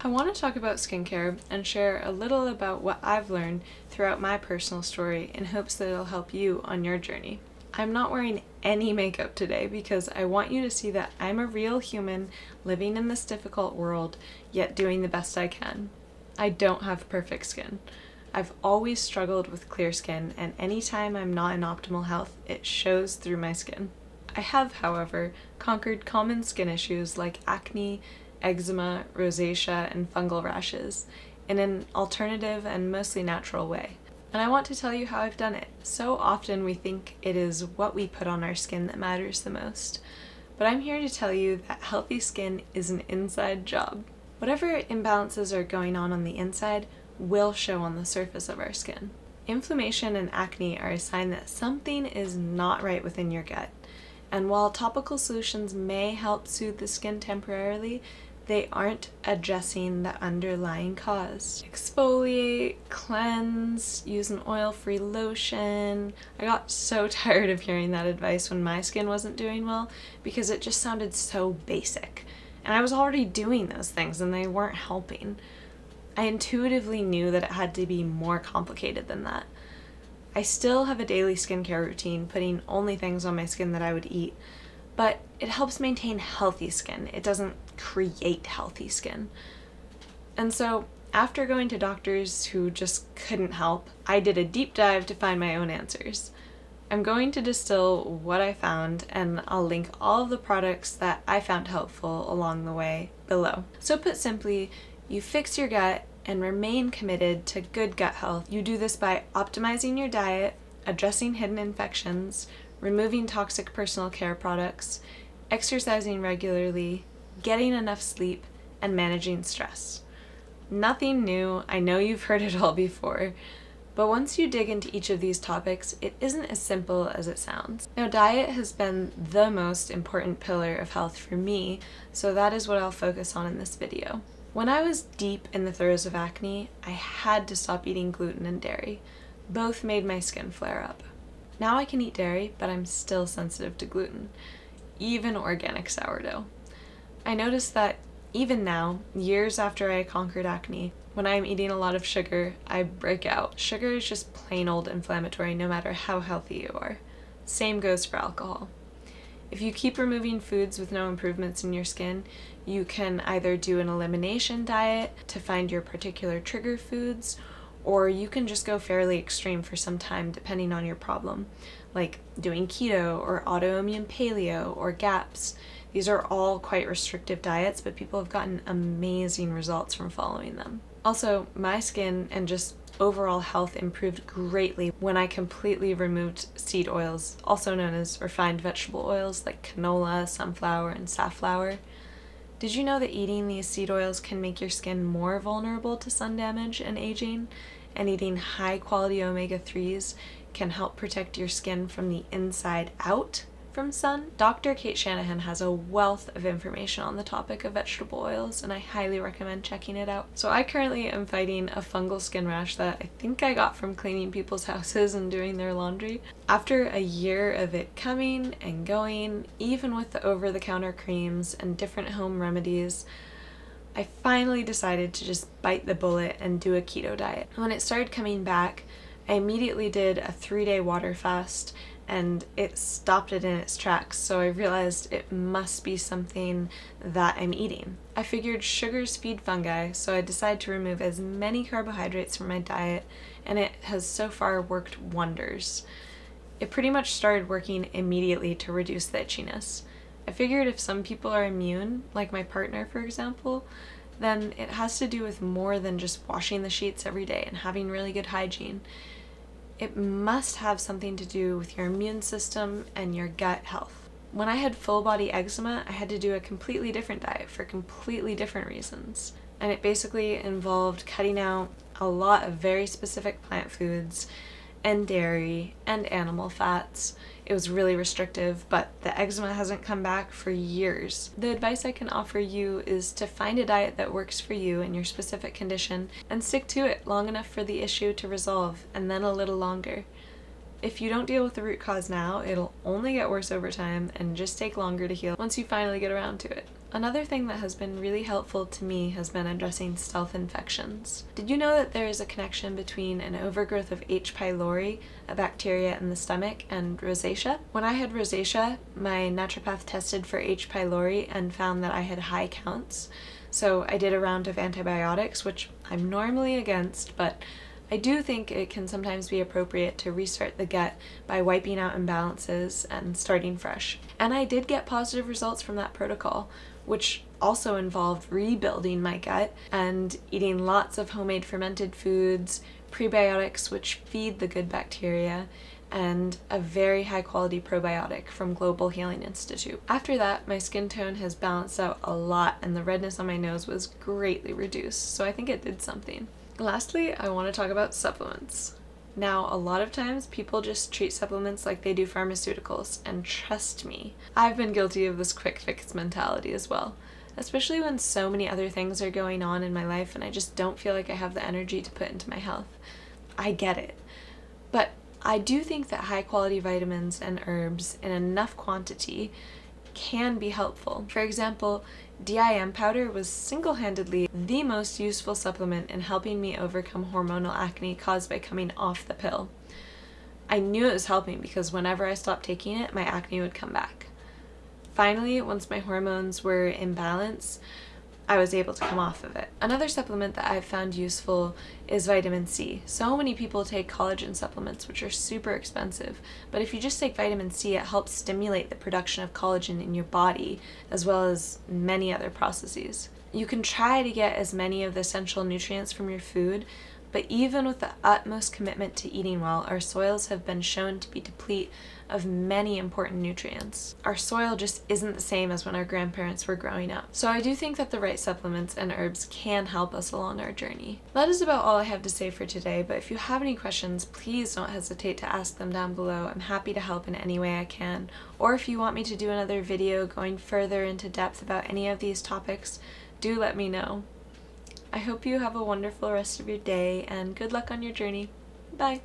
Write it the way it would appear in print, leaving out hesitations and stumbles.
I want to talk about skincare and share a little about what I've learned throughout my personal story in hopes that it'll help you on your journey. I'm not wearing any makeup today because I want you to see that I'm a real human living in this difficult world, yet doing the best I can. I don't have perfect skin. I've always struggled with clear skin, and anytime I'm not in optimal health, it shows through my skin. I have, however, conquered common skin issues like acne, eczema, rosacea, and fungal rashes in an alternative and mostly natural way. And I want to tell you how I've done it. So often we think it is what we put on our skin that matters the most. But I'm here to tell you that healthy skin is an inside job. Whatever imbalances are going on the inside will show on the surface of our skin. Inflammation and acne are a sign that something is not right within your gut. And while topical solutions may help soothe the skin temporarily, they aren't addressing the underlying cause. Exfoliate, cleanse, use an oil-free lotion. I got so tired of hearing that advice when my skin wasn't doing well because it just sounded so basic. And I was already doing those things and they weren't helping. I intuitively knew that it had to be more complicated than that. I still have a daily skincare routine, putting only things on my skin that I would eat, but it helps maintain healthy skin. It doesn't create healthy skin. And so, after going to doctors who just couldn't help, I did a deep dive to find my own answers. I'm going to distill what I found, and I'll link all of the products that I found helpful along the way below. So put simply, you fix your gut and remain committed to good gut health. You do this by optimizing your diet, addressing hidden infections, removing toxic personal care products, exercising regularly, getting enough sleep, and managing stress. Nothing new, I know you've heard it all before, but once you dig into each of these topics, it isn't as simple as it sounds. Now, diet has been the most important pillar of health for me, so that is what I'll focus on in this video. When I was deep in the throes of acne, I had to stop eating gluten and dairy. Both made my skin flare up. Now I can eat dairy, but I'm still sensitive to gluten, even organic sourdough. I noticed that even now, years after I conquered acne, when I'm eating a lot of sugar, I break out. Sugar is just plain old inflammatory no matter how healthy you are. Same goes for alcohol. If you keep removing foods with no improvements in your skin, you can either do an elimination diet to find your particular trigger foods, or you can just go fairly extreme for some time depending on your problem, like doing keto or autoimmune paleo or GAPS. These are all quite restrictive diets, but people have gotten amazing results from following them. Also, my skin and just overall health improved greatly when I completely removed seed oils, also known as refined vegetable oils like canola, sunflower, and safflower. Did you know that eating these seed oils can make your skin more vulnerable to sun damage and aging? And eating high-quality omega-3s can help protect your skin from the inside out from sun? Dr. Kate Shanahan has a wealth of information on the topic of vegetable oils, and I highly recommend checking it out. So I currently am fighting a fungal skin rash that I think I got from cleaning people's houses and doing their laundry. After a year of it coming and going, even with the over-the-counter creams and different home remedies, I finally decided to just bite the bullet and do a keto diet. When it started coming back, I immediately did a 3-day water fast, and it stopped it in its tracks, so I realized it must be something that I'm eating. I figured sugars feed fungi, so I decided to remove as many carbohydrates from my diet, and it has so far worked wonders. It pretty much started working immediately to reduce the itchiness. I figured if some people are immune, like my partner for example, then it has to do with more than just washing the sheets every day and having really good hygiene. It must have something to do with your immune system and your gut health. When I had full body eczema, I had to do a completely different diet for completely different reasons. And it basically involved cutting out a lot of very specific plant foods and dairy and animal fats. It was really restrictive, but the eczema hasn't come back for years. The advice I can offer you is to find a diet that works for you and your specific condition and stick to it long enough for the issue to resolve, and then a little longer. If you don't deal with the root cause now, it'll only get worse over time and just take longer to heal once you finally get around to it. Another thing that has been really helpful to me has been addressing stealth infections. Did you know that there is a connection between an overgrowth of H. pylori, a bacteria in the stomach, and rosacea? When I had rosacea, my naturopath tested for H. pylori and found that I had high counts. So I did a round of antibiotics, which I'm normally against, but I do think it can sometimes be appropriate to restart the gut by wiping out imbalances and starting fresh. And I did get positive results from that protocol, which also involved rebuilding my gut and eating lots of homemade fermented foods, prebiotics which feed the good bacteria, and a very high quality probiotic from Global Healing Institute. After that, my skin tone has balanced out a lot and the redness on my nose was greatly reduced, so I think it did something. Lastly, I want to talk about supplements. Now, a lot of times people just treat supplements like they do pharmaceuticals, and trust me, I've been guilty of this quick fix mentality as well, especially when so many other things are going on in my life and I just don't feel like I have the energy to put into my health. I get it, but I do think that high quality vitamins and herbs in enough quantity can be helpful. For example, DIM powder was single-handedly the most useful supplement in helping me overcome hormonal acne caused by coming off the pill. I knew it was helping because whenever I stopped taking it, my acne would come back. Finally, once my hormones were in balance, I was able to come off of it. Another supplement that I've found useful is vitamin C. So many people take collagen supplements, which are super expensive, but if you just take vitamin C, it helps stimulate the production of collagen in your body, as well as many other processes. You can try to get as many of the essential nutrients from your food, but even with the utmost commitment to eating well, our soils have been shown to be depleted of many important nutrients. Our soil just isn't the same as when our grandparents were growing up. So I do think that the right supplements and herbs can help us along our journey. That is about all I have to say for today, but if you have any questions, please don't hesitate to ask them down below. I'm happy to help in any way I can. Or if you want me to do another video going further into depth about any of these topics, do let me know. I hope you have a wonderful rest of your day and good luck on your journey. Bye!